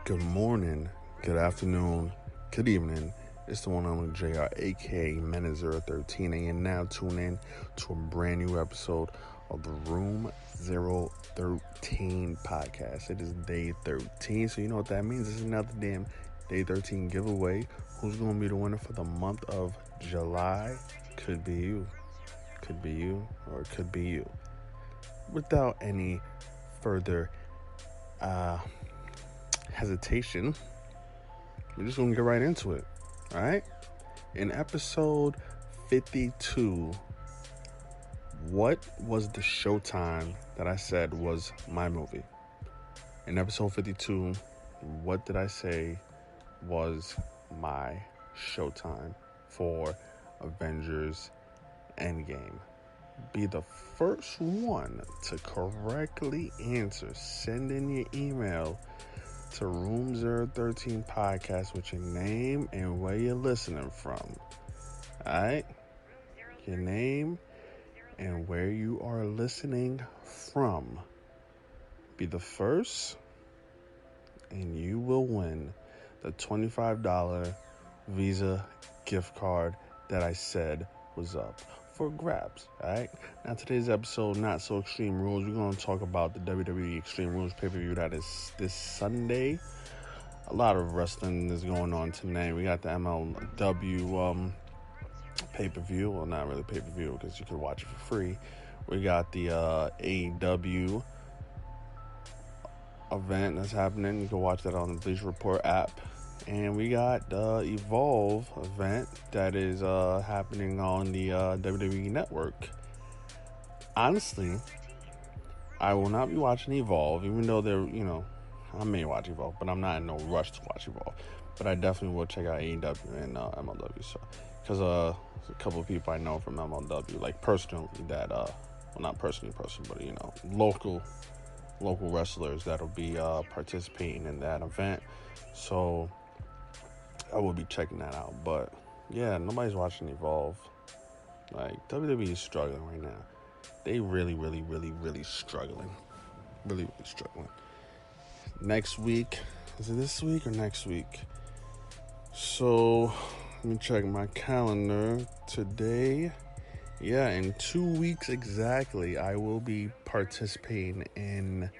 Good morning, good afternoon, good evening. It's the one and only JR, aka Men013, and you're now tuned in to a brand new episode of the Room 013 podcast. It is day 13, so you know what that means. This is another damn day 13 giveaway. Who's going to be the winner for the month of July? Could be you. Could be you, or it could be you. Without any further hesitation, we're just gonna get right into it. All right, in episode 52, what was the showtime that I said was my movie? In episode 52, what did I say was my showtime for Avengers Endgame? Be the first one to correctly answer. Send in your email to Room 013 podcast with your name and where you're listening from. Alright? Your name and where you are listening from. Be the first, and you will win the $25 Visa gift card that I said was up for grabs. Alright? Now today's episode, Not So Extreme Rules. We're going to talk about the WWE Extreme Rules pay-per-view that is this Sunday. A lot of wrestling is going on tonight. We got the MLW pay-per-view. Well, not really pay-per-view because you can watch it for free. We got the AEW event that's happening. You can watch that on the Bleacher Report app. And we got the Evolve event that is happening on the WWE Network. Honestly, I will not be watching Evolve, even though I may watch Evolve, but I'm not in no rush to watch Evolve. But I definitely will check out AEW and MLW. So, because there's a couple of people I know from MLW, like personally, that well, not personally, but local wrestlers that'll be participating in that event. So I will be checking that out. But yeah, nobody's watching Evolve. Like, WWE is struggling right now. They really struggling. Really struggling. Next week, is it this week or next week? So let me check my calendar today. Yeah, in 2 weeks exactly, I will be participating in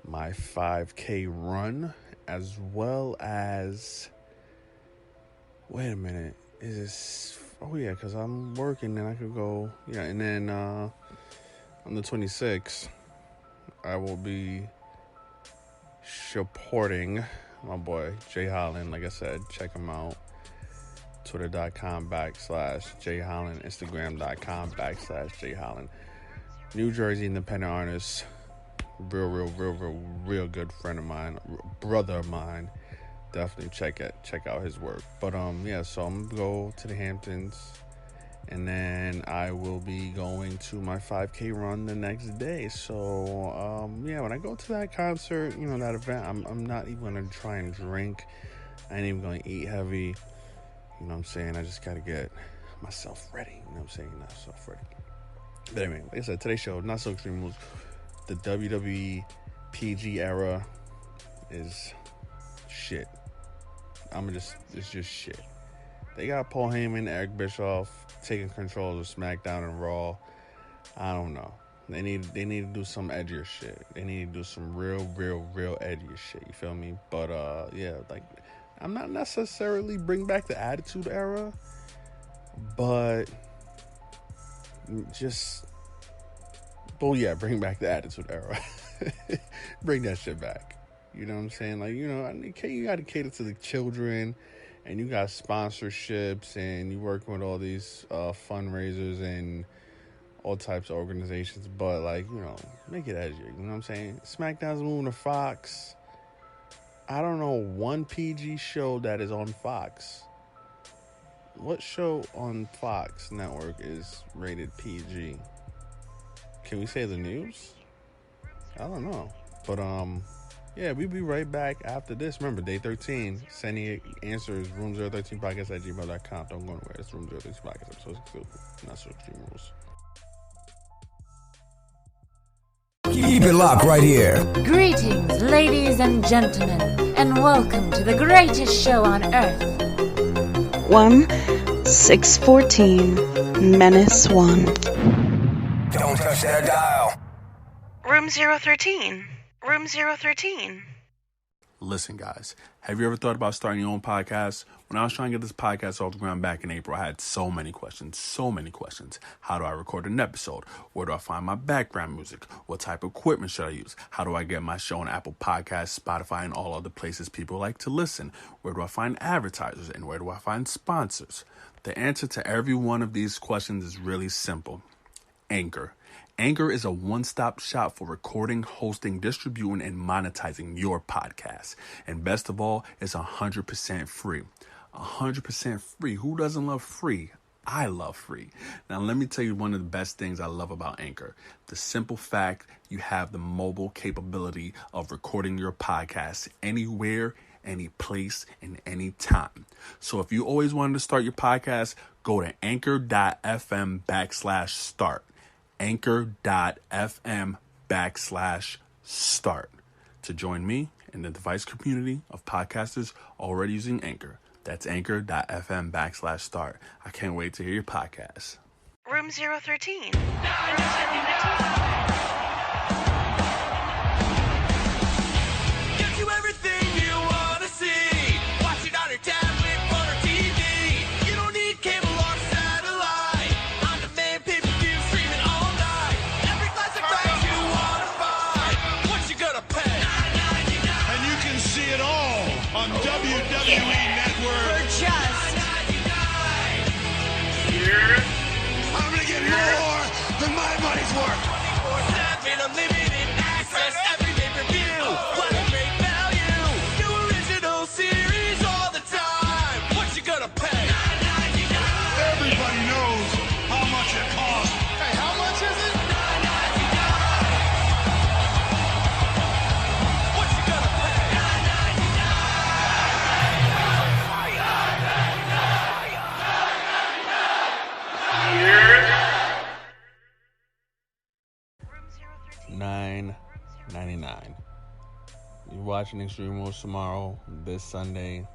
my 5K run, as well as, wait a minute, is this, oh yeah, because I'm working and I could go, yeah, and then on the 26th, I will be supporting my boy Jay Holland. Like I said, check him out. Twitter.com/Jay Holland, Instagram.com/Jay Holland. New Jersey independent artist, real good friend of mine, brother of mine. Definitely check out his work. But yeah, so I'm gonna go to the Hamptons, and then I will be going to my 5K run the next day. So yeah, when I go to that concert, that event, I'm not even gonna try and drink. I ain't even gonna eat heavy. You know what I'm saying? I just gotta get myself ready. You know what I'm saying? Myself ready. But anyway, like I said, today's show, Not So Extreme Rules. The WWE PG era is shit. It's just shit. They got Paul Heyman, Eric Bischoff taking control of SmackDown and Raw. I don't know. They need to do some edgier shit. They need to do some real edgier shit. You feel me? But yeah, like, I'm not necessarily bring back the Attitude Era, but just, well, yeah, bring back the Attitude Era. Bring that shit back. You know what I'm saying? Like, you got to cater to the children, and you got sponsorships, and you working with all these fundraisers and all types of organizations. But, like, make it edgier. You know what I'm saying? SmackDown's moving to Fox. I don't know one PG show that is on Fox. what show on Fox Network is rated PG? Can we say the news? I don't know. But yeah, we'll be right back after this. Remember, day 13, sending answers, room013podcast@gmail.com. Don't go anywhere. It's Room 013 Podcast, episode 62. Not so extreme rules. Keep it locked right here. Greetings, ladies and gentlemen, and welcome to the greatest show on earth. 1614 Menace 1. Don't touch that dial. Room 013. Room 013. Listen, guys, have you ever thought about starting your own podcast? When I was trying to get this podcast off the ground back in April, I had so many questions. How do I record an episode? Where do I find my background music? What type of equipment should I use? How do I get my show on Apple Podcasts, Spotify, and all other places people like to listen? Where do I find advertisers? And where do I find sponsors? The answer to every one of these questions is really simple. Anchor. Anchor is a one-stop shop for recording, hosting, distributing, and monetizing your podcast. And best of all, it's 100% free. 100% free. Who doesn't love free? I love free. Now, let me tell you one of the best things I love about Anchor. The simple fact you have the mobile capability of recording your podcast anywhere, any place, and any time. So if you always wanted to start your podcast, go to anchor.fm/start. Anchor.fm/start to join me in the device community of podcasters already using Anchor. That's anchor.fm/start. I can't wait to hear your podcast. Room 013. Gives you everything you want to see. Watch it on your tablet or TV. You don't need cable or satellite. On demand pay-per-view streaming all night. Every classic match you want to find. What you gonna pay? $9.99. And you can see it all on WWE Network. For just $9.99. I'm gonna get more than my money's worth. 24/7 unlimited access. Every pay-per-view. What a great value. New original series all the time. What you gonna pay? $9.99. Everybody knows how much it costs. Hey, how much is it? What you gonna pay? $9.99. You're watching Extreme Rules tomorrow, this Sunday.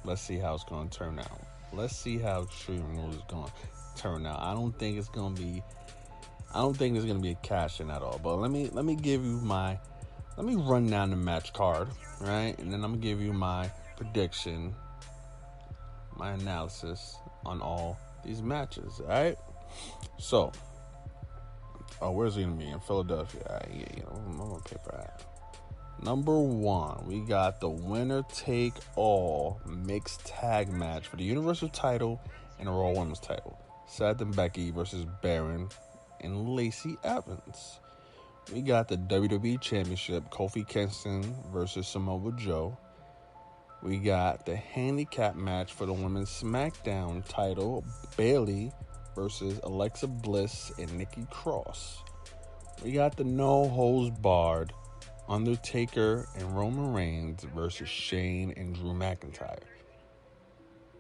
Let's see how it's going to turn out. Let's see how Extreme Rules is going to turn out. I don't think there's going to be a cash in at all. But let me run down the match card, right? And then I'm gonna give you my prediction, my analysis on all these matches. All right. So, where's it gonna be? In Philadelphia. I'm gonna pay for that. Number 1, we got the winner take all mixed tag match for the Universal title and the Raw Women's title. Seth and Becky versus Baron and Lacey Evans. We got the WWE Championship, Kofi Kingston versus Samoa Joe. We got the handicap match for the Women's SmackDown title, Bayley versus Alexa Bliss and Nikki Cross. We got the no holds barred Undertaker and Roman Reigns versus Shane and Drew McIntyre.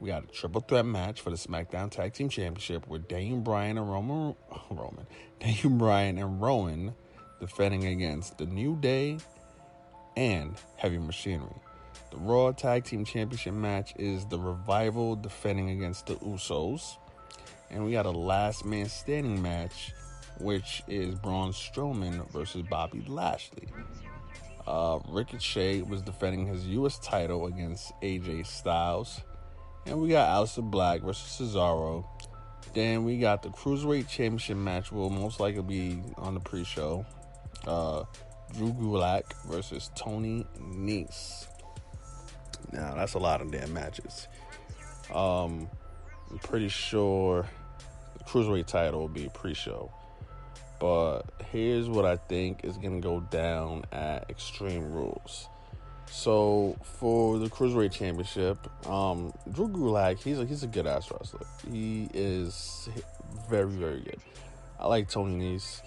We got a triple threat match for the SmackDown Tag Team Championship with Daniel Bryan and Rowan defending against the New Day and Heavy Machinery. The Raw Tag Team Championship match is the Revival defending against the Usos. And we got a last man standing match, which is Braun Strowman versus Bobby Lashley. Ricochet was defending his U.S. title against AJ Styles. And we got Aleister Black versus Cesaro. Then we got the Cruiserweight Championship match, will most likely be on the pre-show. Drew Gulak versus Tony Nese. Now, that's a lot of damn matches. I'm pretty sure the Cruiserweight title will be a pre-show. But here's what I think is going to go down at Extreme Rules. So for the Cruiserweight Championship, Drew Gulak, he's a good ass wrestler. He is very, very good. I like Tony Nese.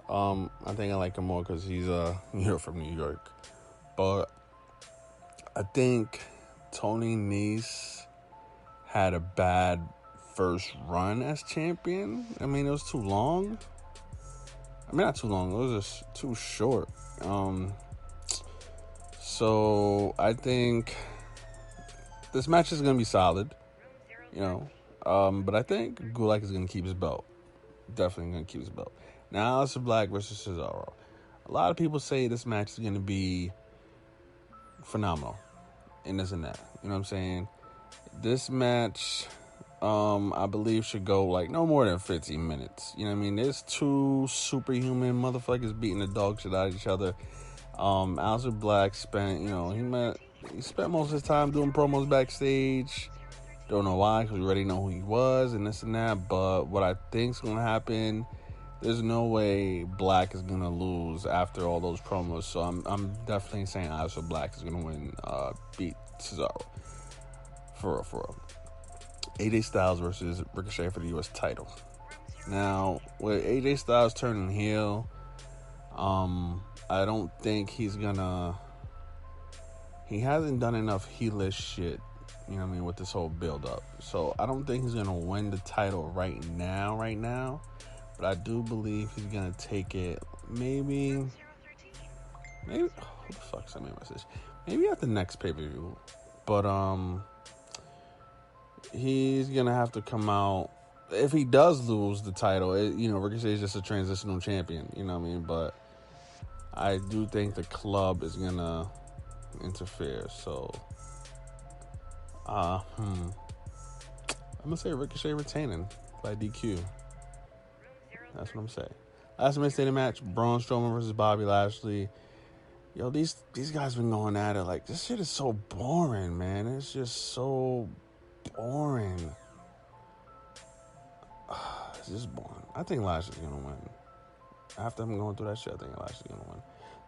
I think I like him more because he's from New York. But I think Tony Nese had a bad first run as champion. I mean, it was too long. I mean, not too long. It was just too short. So I think this match is going to be solid, but I think Gulak is going to keep his belt. Definitely going to keep his belt. Now, Aleister Black versus Cesaro. A lot of people say this match is going to be phenomenal and this and that. You know what I'm saying? This match, I believe, should go like no more than 15 minutes. You know what I mean? There's two superhuman motherfuckers beating the dog shit out of each other. Aleister Black spent, he spent most of his time doing promos backstage. Don't know why, because we already know who he was and this and that. But what I think's gonna happen, there's no way Black is gonna lose after all those promos. So I'm definitely saying Aleister Black is gonna win, beat Cesaro. For real. AJ Styles versus Ricochet for the U.S. title. Now, with AJ Styles turning heel, I don't think he hasn't done enough heelish shit, you know what I mean, with this whole build-up. So I don't think he's going to win the title right now. But I do believe he's going to take it maybe, who the fuck sent me a message? Maybe at the next pay-per-view. But, he's going to have to come out. If he does lose the title, Ricochet is just a transitional champion, you know what I mean? But I do think the club is going to interfere. So, I'm going to say Ricochet retaining by DQ. That's what I'm saying. Last minute stated match, Braun Strowman versus Bobby Lashley. Yo, these guys been going at it. Like, this shit is so boring, man. It's just so boring. It's just boring. I think Lashley's going to win. After I'm going through that shit, I think Lashley's going to win.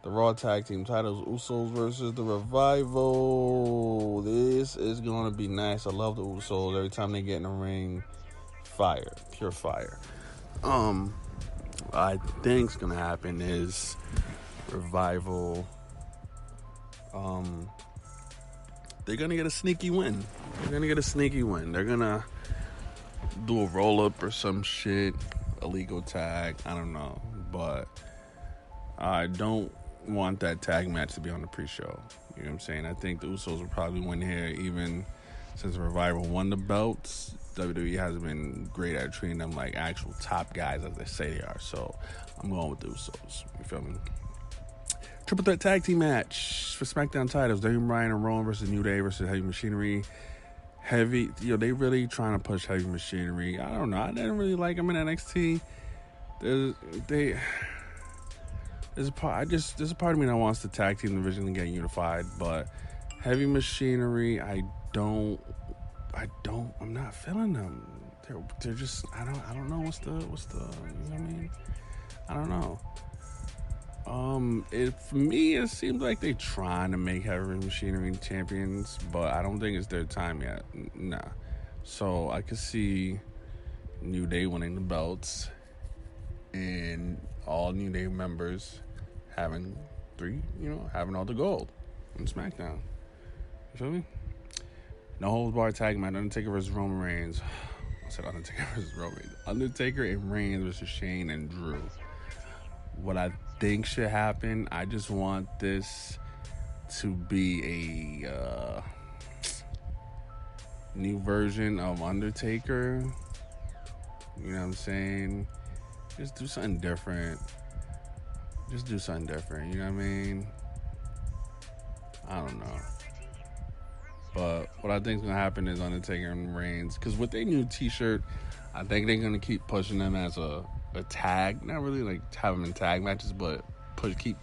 The Raw Tag Team titles, Usos versus The Revival. This is going to be nice. I love the Usos. Every time they get in the ring, fire. Pure fire. I think's going to happen is Revival. They're going to get a sneaky win. They're going to do a roll-up or some shit. A legal tag. I don't know. But I don't want that tag match to be on the pre-show. You know what I'm saying? I think the Usos will probably win here, even since the Revival won the belts. WWE hasn't been great at treating them like actual top guys as they say they are. So I'm going with the Usos. You feel me? Triple threat tag team match for SmackDown titles. Daniel Bryan and Rowan versus New Day versus Heavy Machinery. They really trying to push Heavy Machinery. I don't know. I didn't really like them in NXT. There's a part of me that wants the tag team division to get unified, but Heavy Machinery, I'm not feeling them. They're just, I don't know what's the, you know what I mean? I don't know. For me, it seems like they're trying to make Heavy Machinery champions, but I don't think it's their time yet. Nah. So I could see New Day winning the belts and all New Day members having all the gold on SmackDown. You feel me? No holds barred tag match, Undertaker versus Roman Reigns. I said Undertaker versus Roman. Undertaker and Reigns versus Shane and Drew. What I think should happen, I just want this to be a new version of Undertaker. You know what I'm saying? Just do something different. You know what I mean? I don't know. But what I think is going to happen is Undertaker and Reigns. Because with their new t-shirt, I think they're going to keep pushing them as a tag. Not really like have them in tag matches, but keep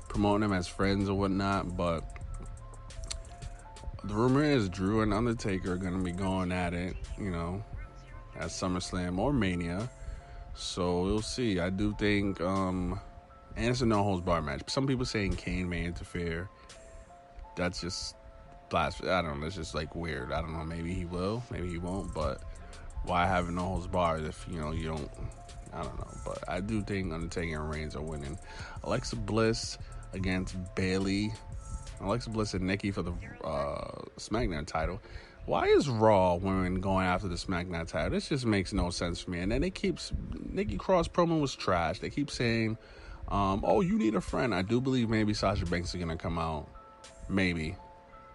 promoting them as friends or whatnot. But the rumor is Drew and Undertaker are going to be going at it, at SummerSlam or Mania. So we'll see. I do think, and it's a no holds bar match. Some people saying Kane may interfere. that's just blasphemy. I don't know. It's just like weird. I don't know. Maybe he will. Maybe he won't. But why have no holds barred if you don't? I don't know. But I do think Undertaker and Reigns are winning. Alexa Bliss against Bayley. Alexa Bliss and Nikki for the SmackDown title. Why is Raw women going after the SmackDown title? This just makes no sense for me. And then Nikki Cross promo was trash. They keep saying, oh, you need a friend. I do believe maybe Sasha Banks is going to come out. Maybe.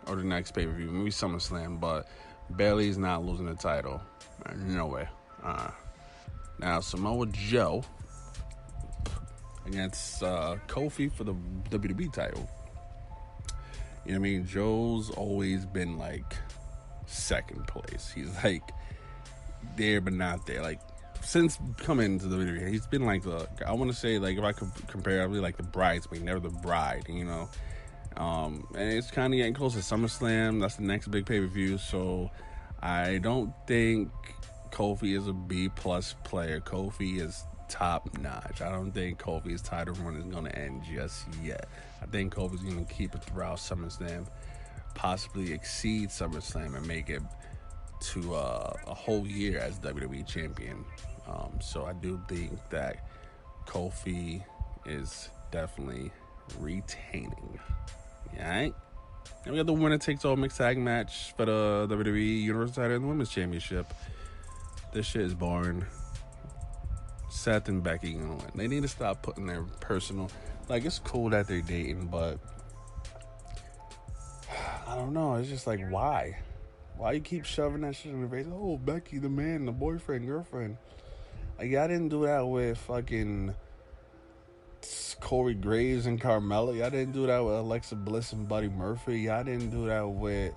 Or the next pay-per-view. Maybe SummerSlam. But Bayley's not losing the title. No way. Now, Samoa Joe against Kofi for the WWE title. You know what I mean? Joe's always been like second place. He's like there but not there. Like since coming to the WWE, he's been like I want to say, like, if I could compare, I really like the bridesmaid, never the bride, and it's kind of getting close to SummerSlam. That's the next big pay-per-view. So I don't think Kofi is a B+ player. Kofi is top notch. I don't think Kofi's title run is going to end just yet. I think Kofi's going to keep it throughout SummerSlam, possibly exceed SummerSlam and make it to a whole year as WWE champion. So I do think that Kofi is definitely retaining. Alright? And we got the winner takes all mixed tag match for the WWE Universal title and the Women's Championship. This shit is boring. Seth and Becky gonna win. They need to stop putting their personal, like, it's cool that they're dating, but I don't know. It's just like, why you keep shoving that shit in the face? Oh, Becky the man, the boyfriend, girlfriend. Like, y'all didn't do that with fucking Corey Graves and Carmella. Y'all didn't do that with Alexa Bliss and Buddy Murphy. Y'all didn't do that with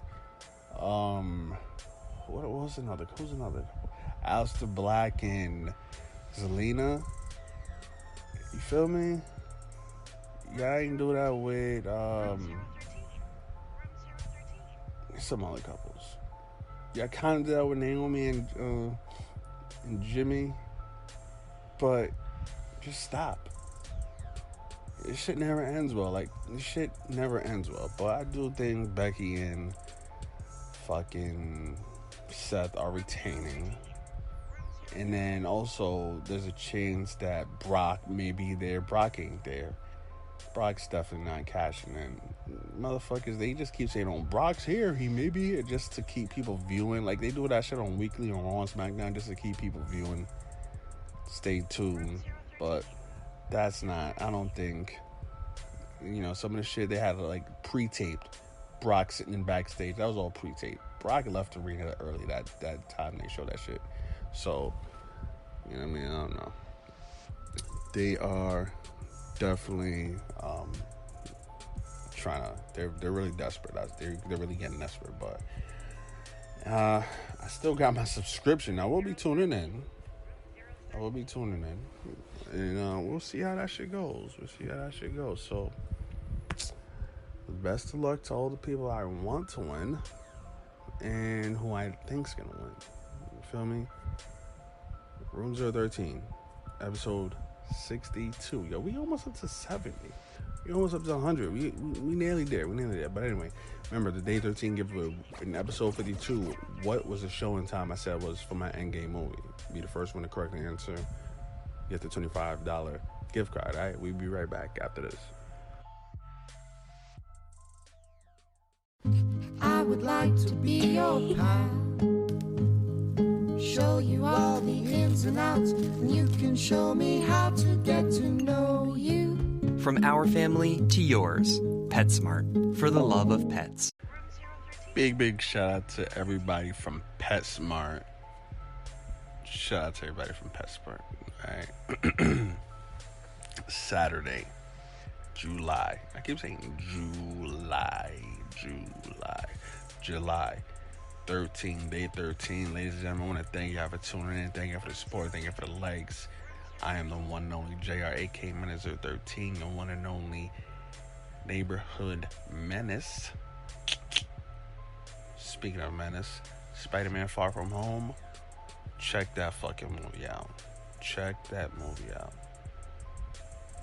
who's another Aleister Black and Zelina. You feel me? Y'all ain't do that with some other couples. Y'all kind of did that with Naomi and Jimmy, but just stop. This shit never ends well. Like, this shit never ends well. But I do think Becky and fucking Seth are retaining. And then also, there's a chance that Brock may be there. Brock ain't there. Brock's definitely not cashing in. Motherfuckers, they just keep saying, oh, Brock's here. He may be here, just to keep people viewing. Like, they do that shit on Weekly on Raw and SmackDown just to keep people viewing. Stay tuned. But that's not, I don't think, some of the shit they had, like, pre-taped. Brock sitting in backstage. That was all pre-taped. Brock left the arena early that time they showed that shit. So, I don't know. They are definitely trying to. They're really desperate. They're really getting desperate. But I still got my subscription. I will be tuning in. And we'll see how that shit goes. So, best of luck to all the people I want to win and who I think's gonna win. You feel me? Room 013, episode 62. Yo, we almost up to 70. We almost up to 100. We nearly there. But anyway, remember the Day 13 giveaway in episode 52. What was the showing time I said was for my Endgame movie? Be the first one to correctly answer. Get the $25 gift card. All right, we'll be right back after this. I would like to be your pal. Show you all the ins and outs, and you can show me how to get to know you. From our family to yours, PetSmart, for the love of pets. Big shout out to everybody from PetSmart. All right. Saturday, July. I keep saying July 13, day 13. Ladies and gentlemen, I want to thank y'all for tuning in. Thank you for the support. Thank you for the likes. I am the one and only JR, Menace 13, the one and only neighborhood menace. Speaking of menace, Spider-Man Far From Home. Check that fucking movie out.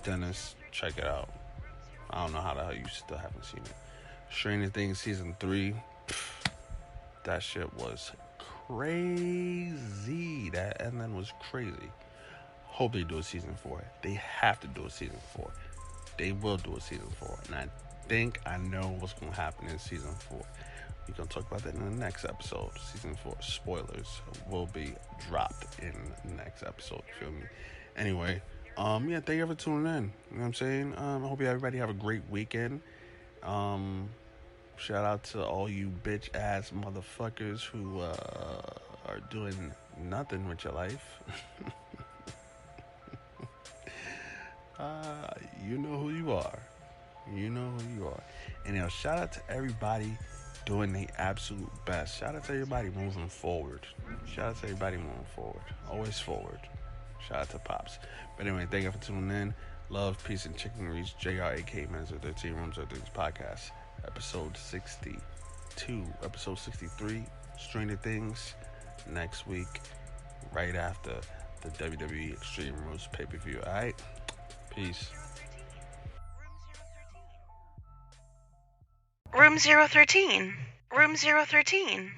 Dennis, check it out. I don't know how the hell you still haven't seen it. Stranger Things season 3. That shit was crazy. That ending was crazy. Hope they do a season 4. They have to do a season 4. They will do a season 4. And I think I know what's going to happen in season 4. We're going to talk about that in the next episode. Season 4 spoilers will be dropped in the next episode. You feel me? Anyway, yeah, thank you for tuning in. You know what I'm saying? I hope everybody have a great weekend. Shout out to all you bitch ass motherfuckers who are doing nothing with your life. You know who you are. You know who you are. And shout out to everybody doing the absolute best. Shout out to everybody moving forward. Shout out to everybody moving forward. Always forward. Shout out to Pops. But anyway, thank you for tuning in. Love, peace, and chicken grease. JRAK Minutes of 13 Rooms of Things podcast. Episode 62. Episode 63. Stranger Things. Next week. Right after the WWE Extreme Rules pay-per-view. Alright? Peace. Room 013. Room 013.